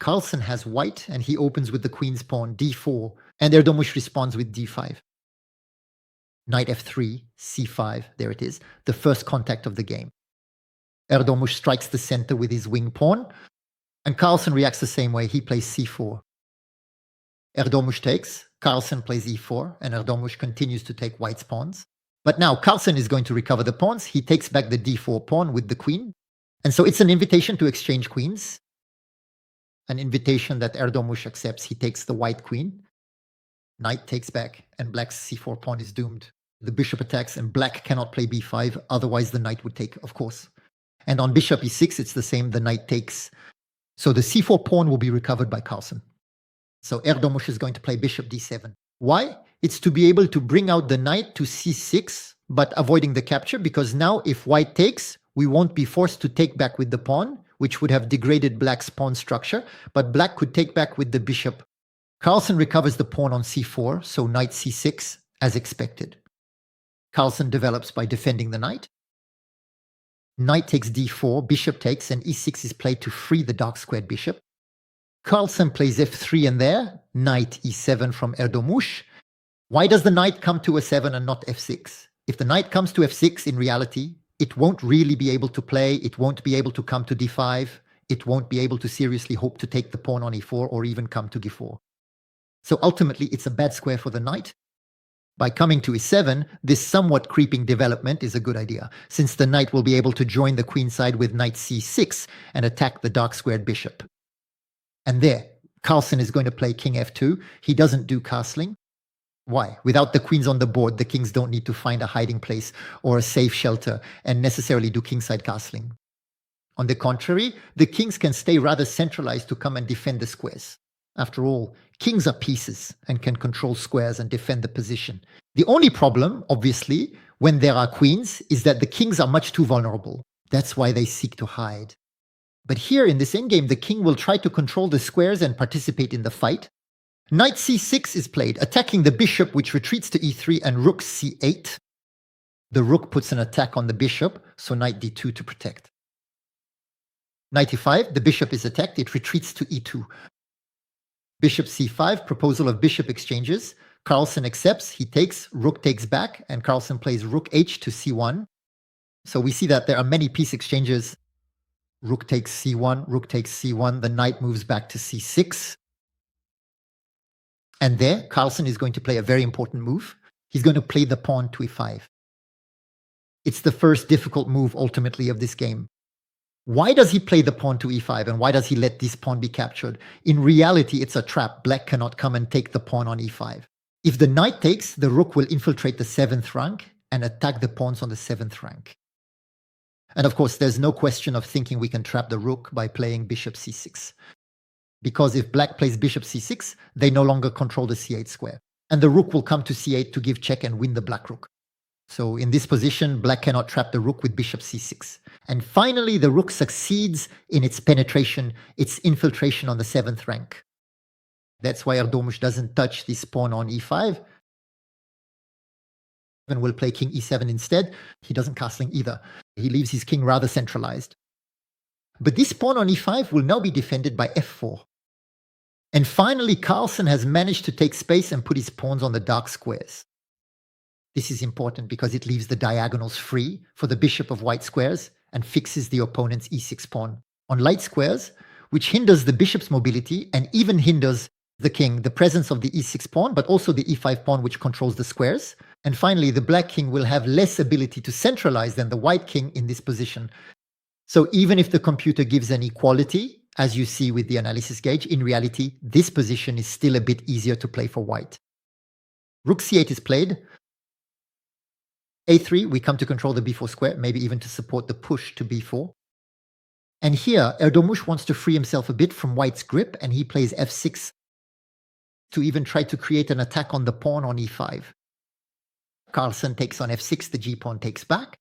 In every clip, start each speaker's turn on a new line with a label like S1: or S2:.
S1: Carlsen has white, and he opens with the queen's pawn, d4, and Erdoğmuş responds with d5. Knight f3, c5, there it is, the first contact of the game. Erdoğmuş strikes the center with his wing pawn, and Carlsen reacts the same way. He plays c4. Erdoğmuş takes, Carlsen plays e4, and Erdoğmuş continues to take white's pawns. But now Carlsen is going to recover the pawns. He takes back the d4 pawn with the queen. And so it's an invitation to exchange queens. An invitation that Erdoğmuş accepts. He takes the white queen. Knight takes back, and black's c4 pawn is doomed. The bishop attacks, and black cannot play b5, otherwise the knight would take, of course. And on bishop e6, it's the same, the knight takes. So the c4 pawn will be recovered by Carlsen. So Erdoğmuş is going to play bishop d7. Why? It's to be able to bring out the knight to c6, but avoiding the capture, because now if white takes, we won't be forced to take back with the pawn, which would have degraded black's pawn structure, but black could take back with the bishop. Carlsen recovers the pawn on c4, so knight c6, as expected. Carlsen develops by defending the knight. Knight takes d4, bishop takes, and e6 is played to free the dark squared bishop. Carlsen plays f3 and there, knight e7 from Erdoğmuş. Why does the knight come to a7 and not f6? If the knight comes to f6, in reality, it won't really be able to play, it won't be able to come to d5, it won't be able to seriously hope to take the pawn on e4 or even come to g4. So ultimately, it's a bad square for the knight. By coming to e7, this somewhat creeping development is a good idea, since the knight will be able to join the queenside with knight c6 and attack the dark squared bishop. And there, Carlsen is going to play king f2. He doesn't do castling. Why? Without the queens on the board, the kings don't need to find a hiding place or a safe shelter and necessarily do kingside castling. On the contrary, the kings can stay rather centralized to come and defend the squares. After all, kings are pieces and can control squares and defend the position. The only problem, obviously, when there are queens, is that the kings are much too vulnerable. That's why they seek to hide. But here in this endgame, the king will try to control the squares and participate in the fight. Knight c6 is played, attacking the bishop, which retreats to e3, and rook c8. The rook puts an attack on the bishop, so knight d2 to protect. Knight e5, the bishop is attacked, it retreats to e2. Bishop c5, proposal of bishop exchanges. Carlsen accepts, he takes, rook takes back, and Carlsen plays rook h to c1. So we see that there are many piece exchanges. Rook takes c1, rook takes c1, the knight moves back to c6. And there, Carlsen is going to play a very important move. He's going to play the pawn to e5. It's the first difficult move, ultimately, of this game. Why does he play the pawn to e5, and why does he let this pawn be captured? In reality, it's a trap. Black cannot come and take the pawn on e5. If the knight takes, the rook will infiltrate the 7th rank and attack the pawns on the 7th rank. And of course, there's no question of thinking we can trap the rook by playing bishop c6. Because if black plays bishop c6, they no longer control the c8 square. And the rook will come to c8 to give check and win the black rook. So in this position, black cannot trap the rook with bishop c6. And finally, the rook succeeds in its penetration, its infiltration on the 7th rank. That's why Erdoğmuş doesn't touch this pawn on e5. And will play king e7 instead. He doesn't castling either. He leaves his king rather centralized. But this pawn on e5 will now be defended by f4. And finally, Carlsen has managed to take space and put his pawns on the dark squares. This is important because it leaves the diagonals free for the bishop of white squares and fixes the opponent's e6 pawn. On light squares, which hinders the bishop's mobility and even hinders the king, the presence of the e6 pawn, but also the e5 pawn, which controls the squares. And finally, the black king will have less ability to centralize than the white king in this position. So even if the computer gives an equality, as you see with the analysis gauge, in reality, this position is still a bit easier to play for white. Rook c8 is played. a3, we come to control the b4 square, maybe even to support the push to b4. And here, Erdoğmuş wants to free himself a bit from white's grip, and he plays f6 to even try to create an attack on the pawn on e5. Carlsen takes on f6, the g-pawn takes back.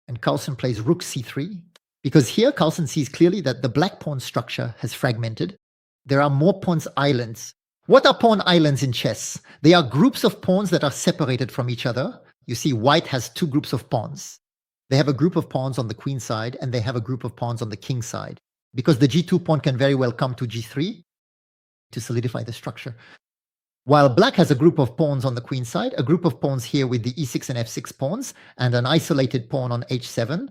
S1: And Carlsen plays rook c3, because here Carlsen sees clearly that the black pawn structure has fragmented. There are more pawns islands. What are pawn islands in chess? They are groups of pawns that are separated from each other. You see, white has two groups of pawns. They have a group of pawns on the queen side, and they have a group of pawns on the king side. because the g2 pawn can very well come to g3 to solidify the structure. While black has a group of pawns on the queen side, a group of pawns here with the e6 and f6 pawns, and an isolated pawn on h7.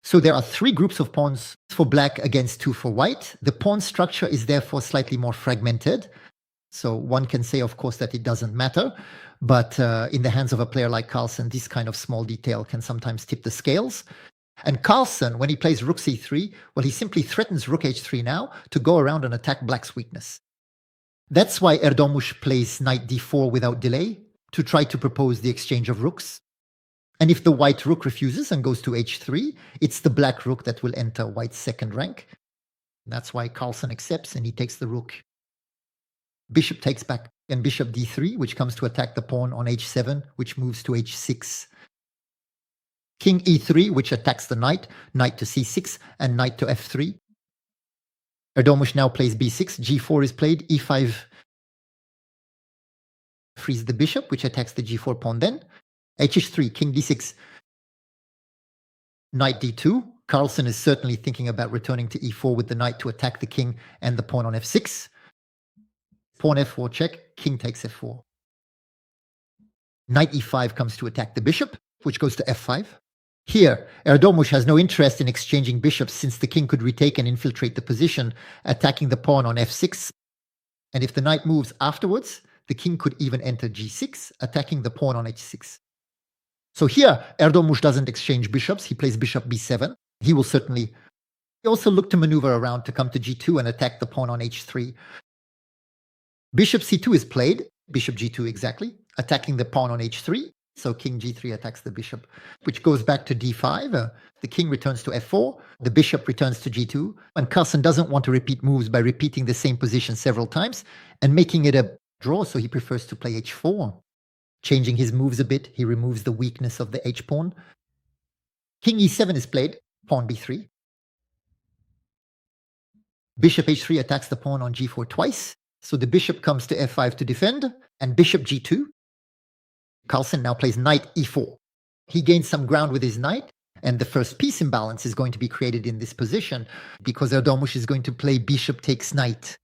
S1: So there are 3 groups of pawns for black against 2 for white. The pawn structure is therefore slightly more fragmented. So one can say, of course, that it doesn't matter. But in the hands of a player like Carlsen, this kind of small detail can sometimes tip the scales. And Carlsen, when he plays rook c3, well, he simply threatens rook h3 now to go around and attack black's weakness. That's why Erdoğmuş plays knight d4 without delay, to try to propose the exchange of rooks. And if the white rook refuses and goes to h3, it's the black rook that will enter white's second rank. That's why Carlsen accepts and he takes the rook. Bishop takes back, and bishop d3, which comes to attack the pawn on h7, which moves to h6. King e3, which attacks the knight, knight to c6, and knight to f3. Erdoğmuş now plays b6, g4 is played, e5 frees the bishop, which attacks the g4 pawn then. h3, king d6, knight d2. Carlsen is certainly thinking about returning to e4 with the knight to attack the king and the pawn on f6. Pawn f4 check, king takes f4. Knight e5 comes to attack the bishop, which goes to f5. Here, Erdoğmuş has no interest in exchanging bishops since the king could retake and infiltrate the position, attacking the pawn on f6. And if the knight moves afterwards, the king could even enter g6, attacking the pawn on h6. So here, Erdoğmuş doesn't exchange bishops. He plays bishop b7. He will certainly also look to maneuver around to come to g2 and attack the pawn on h3. Bishop c2 is played, bishop g2 exactly, attacking the pawn on h3. So king g3 attacks the bishop, which goes back to d5. The king returns to f4. The bishop returns to g2. And Carlsen doesn't want to repeat moves by repeating the same position several times and making it a draw, so he prefers to play h4. Changing his moves a bit, he removes the weakness of the h-pawn. King e7 is played, pawn b3. Bishop h3 attacks the pawn on g4 twice. So the bishop comes to f5 to defend, and bishop g2. Carlsen now plays knight e4. He gains some ground with his knight, and the first piece imbalance is going to be created in this position because Erdoğmuş is going to play bishop takes knight.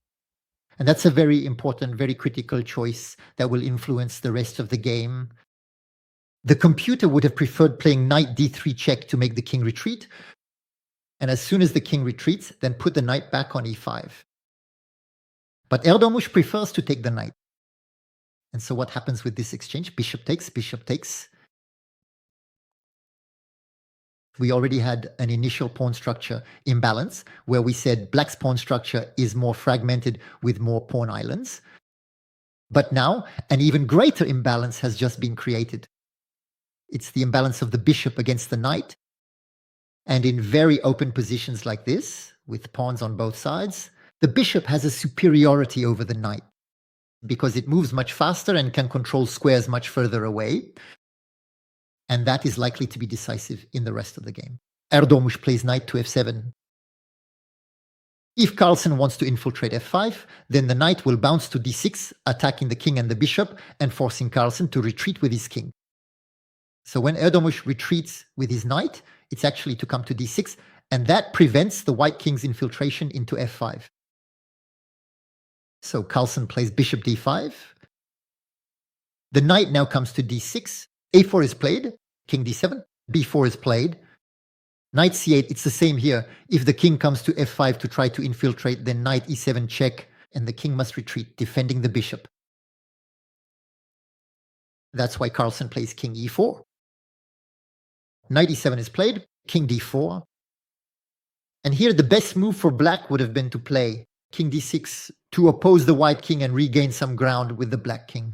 S1: And that's a very important, very critical choice that will influence the rest of the game. The computer would have preferred playing knight d3 check to make the king retreat. And as soon as the king retreats, then put the knight back on e5. But Erdoğmuş prefers to take the knight. And so what happens with this exchange? Bishop takes, bishop takes. We already had an initial pawn structure imbalance where we said black's pawn structure is more fragmented with more pawn islands. But now an even greater imbalance has just been created. It's the imbalance of the bishop against the knight. And in very open positions like this, with pawns on both sides, the bishop has a superiority over the knight, because it moves much faster and can control squares much further away. And that is likely to be decisive in the rest of the game. Erdoğmuş plays knight to f7. If Carlsen wants to infiltrate f5, then the knight will bounce to d6, attacking the king and the bishop, and forcing Carlsen to retreat with his king. So when Erdoğmuş retreats with his knight, it's actually to come to d6, and that prevents the white king's infiltration into f5. So Carlsen plays bishop d5. The knight now comes to d6. a4 is played, king d7. b4 is played. Knight c8, it's the same here. If the king comes to f5 to try to infiltrate, then knight e7 check, and the king must retreat, defending the bishop. That's why Carlsen plays king e4. Knight e7 is played, king d4. And here the best move for black would have been to play king d6 to oppose the white king and regain some ground with the black king.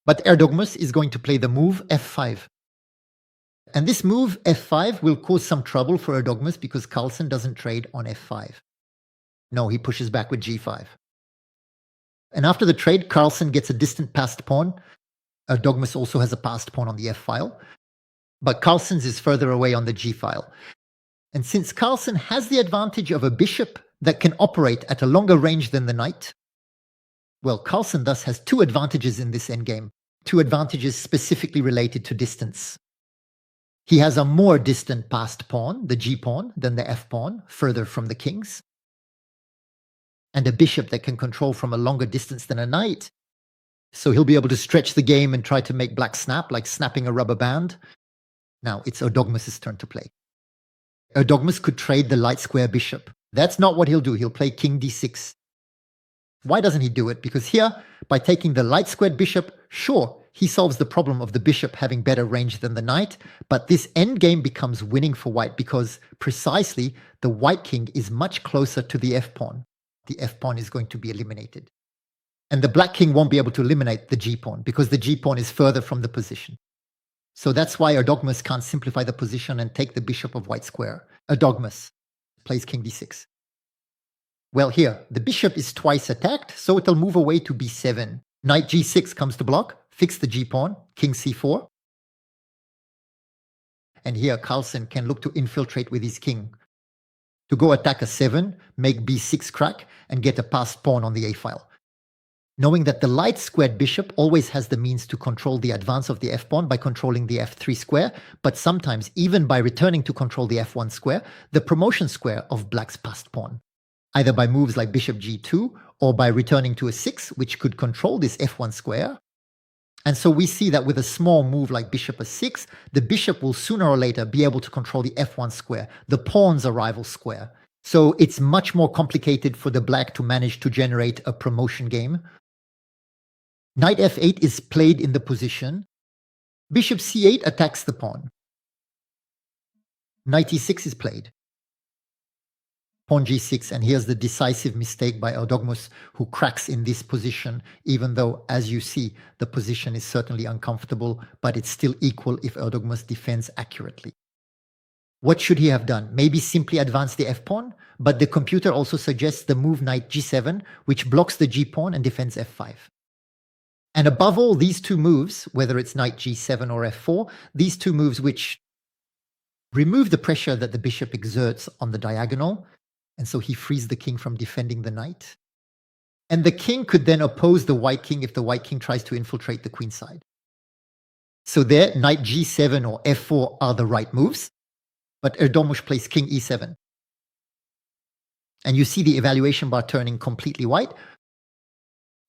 S1: But Erdoğmuş is going to play the move f5. And this move f5 will cause some trouble for Erdoğmuş because Carlsen doesn't trade on f5. No, he pushes back with g5. And after the trade, Carlsen gets a distant passed pawn. Erdoğmuş also has a passed pawn on the f-file. But Carlsen's is further away on the g-file. And since Carlsen has the advantage of a bishop that can operate at a longer range than the knight, well, Carlsen thus has 2 advantages in this endgame, 2 advantages specifically related to distance. He has a more distant passed pawn, the g pawn, than the f pawn, further from the kings. And a bishop that can control from a longer distance than a knight. So he'll be able to stretch the game and try to make black snap, like snapping a rubber band. Now it's Erdoğmuş' turn to play. Erdoğmuş could trade the light square bishop. That's not what he'll do. He'll play king d6. Why doesn't he do it? Because here, by taking the light squared bishop, sure, he solves the problem of the bishop having better range than the knight, but this endgame becomes winning for white because precisely the white king is much closer to the f-pawn. The f-pawn is going to be eliminated. And the black king won't be able to eliminate the g-pawn because the g-pawn is further from the position. So that's why Erdoğmuş can't simplify the position and take the bishop of white square. Erdoğmuş plays king d6. Well, here, the bishop is twice attacked, so it'll move away to b7. Knight g6 comes to block, fix the g-pawn, king c4. And here, Carlsen can look to infiltrate with his king. To go attack a 7, make b6 crack, and get a passed pawn on the a-file. Knowing that the light squared bishop always has the means to control the advance of the f-pawn by controlling the f3 square, but sometimes even by returning to control the f1 square, the promotion square of black's passed pawn. Either by moves like bishop g2 or by returning to a 6, which could control this f1 square. And so we see that with a small move like bishop a6, the bishop will sooner or later be able to control the f1 square, the pawn's arrival square. So it's much more complicated for the black to manage to generate a promotion game. Knight f8 is played in the position. Bishop c8 attacks the pawn. Knight e6 is played. Pawn g6, and here's the decisive mistake by Erdoğmuş, who cracks in this position, even though, as you see, the position is certainly uncomfortable, but it's still equal if Erdoğmuş defends accurately. What should he have done? Maybe simply advance the f-pawn, but the computer also suggests the move knight g7, which blocks the g-pawn and defends f5. And above all, these two moves, whether it's knight g7 or f4, these two moves which remove the pressure that the bishop exerts on the diagonal, and so he frees the king from defending the knight. And the king could then oppose the white king if the white king tries to infiltrate the queen side. So there, knight g7 or f4 are the right moves, but Erdoğmuş plays king e7. And you see the evaluation bar turning completely white.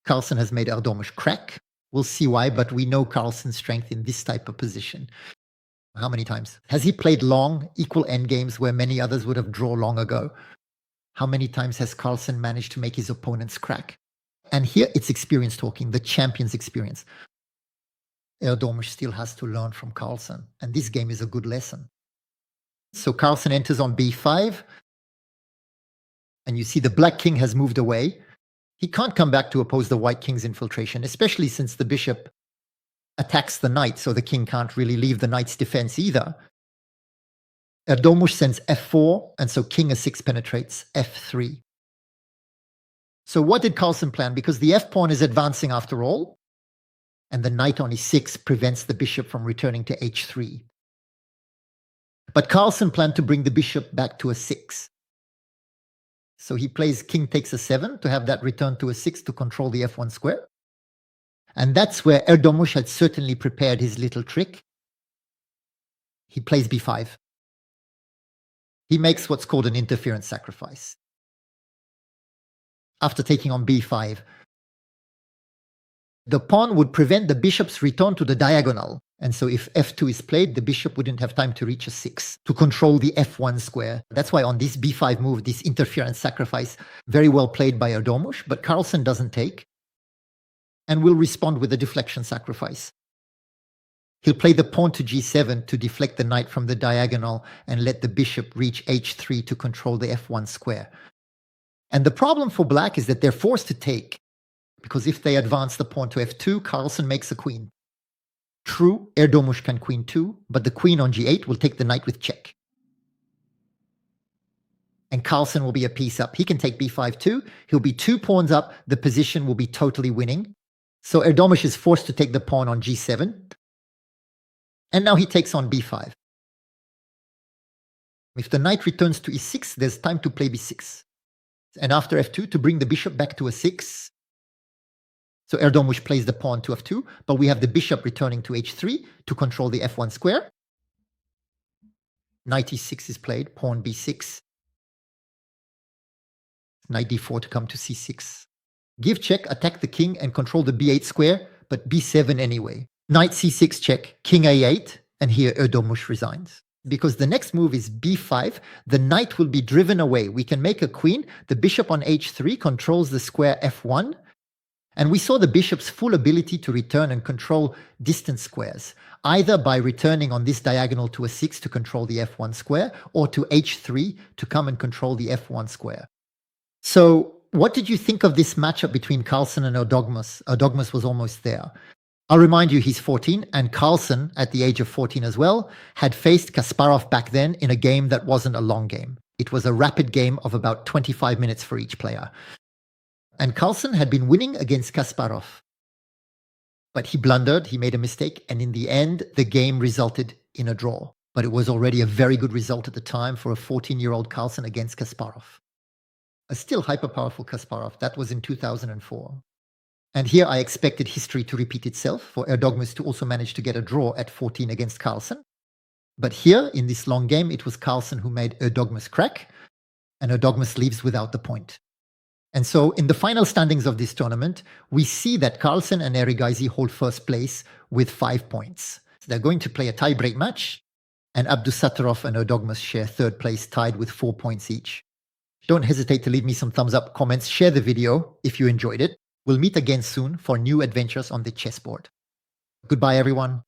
S1: Carlsen has made Erdoğmuş crack. We'll see why, but we know Carlsen's strength in this type of position. How many times? Has he played long, equal endgames where many others would have drawn long ago? How many times has Carlsen managed to make his opponents crack? And here it's experience talking, the champion's experience. Erdoğmuş still has to learn from Carlsen, and this game is a good lesson. So Carlsen enters on b5, and you see the black king has moved away. He can't come back to oppose the white king's infiltration, especially since the bishop attacks the knight, so the king can't really leave the knight's defense either. Erdoğmuş sends f4, and so king a6 penetrates f3. So what did Carlsen plan? Because the f-pawn is advancing after all, and the knight on e6 prevents the bishop from returning to h3. But Carlsen planned to bring the bishop back to a 6. So he plays king takes a 7 to have that return to a 6 to control the f1 square. And that's where Erdoğmuş had certainly prepared his little trick. He plays b5. He makes what's called an interference sacrifice. After taking on b5, the pawn would prevent the bishop's return to the diagonal. And so if f2 is played, the bishop wouldn't have time to reach a 6 to control the f1 square. That's why on this b5 move, this interference sacrifice, very well played by Erdoğmuş, but Carlsen doesn't take and will respond with a deflection sacrifice. He'll play the pawn to g7 to deflect the knight from the diagonal and let the bishop reach h3 to control the f1 square. And the problem for black is that they're forced to take, because if they advance the pawn to f2, Carlsen makes a queen. True, Erdoğmuş can queen 2, but the queen on g8 will take the knight with check. And Carlsen will be a piece up. He can take b5 too. He'll be 2 pawns up. The position will be totally winning. So Erdoğmuş is forced to take the pawn on g7. And now he takes on b5. If the knight returns to e6, there's time to play b6. And after f2 to bring the bishop back to a 6. So Erdoğmuş plays the pawn to f2, but we have the bishop returning to h3 to control the f1 square. Knight e6 is played, pawn b6. Knight d4 to come to c6. Give check, attack the king, and control the b8 square, but b7 anyway. Knight c6 check, king a8, and here Erdoğmuş resigns. Because the next move is b5, the knight will be driven away. We can make a queen, the bishop on h3 controls the square f1, and we saw the bishop's full ability to return and control distant squares, either by returning on this diagonal to a 6 to control the f1 square, or to h3 to come and control the f1 square. So what did you think of this matchup between Carlsen and Erdoğmuş? Erdoğmuş was almost there. I'll remind you, he's 14, and Carlsen, at the age of 14 as well, had faced Kasparov back then in a game that wasn't a long game. It was a rapid game of about 25 minutes for each player. And Carlsen had been winning against Kasparov. But he blundered, he made a mistake, and in the end, the game resulted in a draw. But it was already a very good result at the time for a 14-year-old Carlsen against Kasparov. A still hyper-powerful Kasparov. That was in 2004. And here I expected history to repeat itself, for Erdoğmuş to also manage to get a draw at 14 against Carlsen. But here, in this long game, it was Carlsen who made Erdoğmuş crack, and Erdoğmuş leaves without the point. And so in the final standings of this tournament, we see that Carlsen and Erigaisi hold first place with 5 points. So they're going to play a tie-break match, and Abdusattorov and Erdoğmuş share third place tied with 4 points each. Don't hesitate to leave me some thumbs up, comments, share the video if you enjoyed it. We'll meet again soon for new adventures on the chessboard. Goodbye, everyone.